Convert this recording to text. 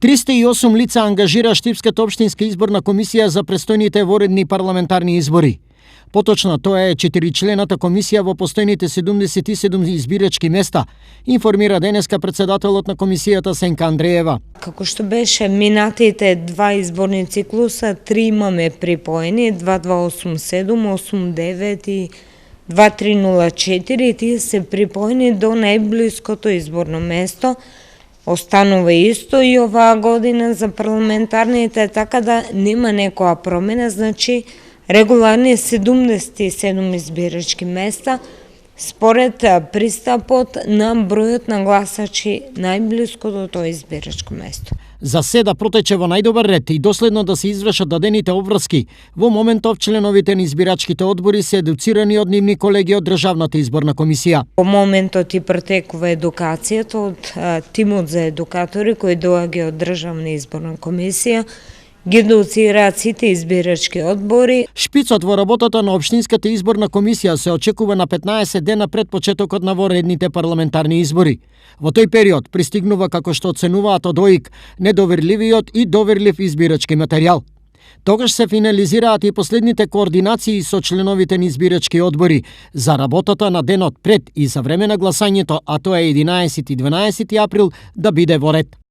308 лица ангажира Штипската општинска изборна комисија за престојните воредни парламентарни избори. Поточно, тоа е 4-члената комисија во постојните 77 избирачки места, информира денеска председателот на комисијата Сенка Андреева. Како што беше минатите два изборни циклуса, 3 имаме припоени, 2287, 89 и 2304, тие се припоени до најблиското изборно место. Останува исто и оваа година за парламентарните, така да нема некоја промена, значи регуларни 77 избирачки места според пристапот на бројот на гласачи најблиско до тоа избирачко место. За се да протече во најдобар ред и доследно да се извршат дадените обврски, во моментов членовите на избирачките одбори се едуцирани од нивни колеги од Државната изборна комисија. Во моментот и протекува едукацијата од тимот за едукатори кои доаѓа од Државна изборна комисија, ги едуцираат сите избирачки одбори. Шпицот во работата на Општинската изборна комисија се очекува на 15 дена пред почетокот на воредните парламентарни избори. Во тој период пристигнува, како што оценуваат од ОИК, недоверливиот и доверлив избирачки материјал. Тогаш се финализираат и последните координации со членовите на избирачки одбори за работата на денот пред и за време на гласањето, а тоа е 11 и 12 април, да биде во ред.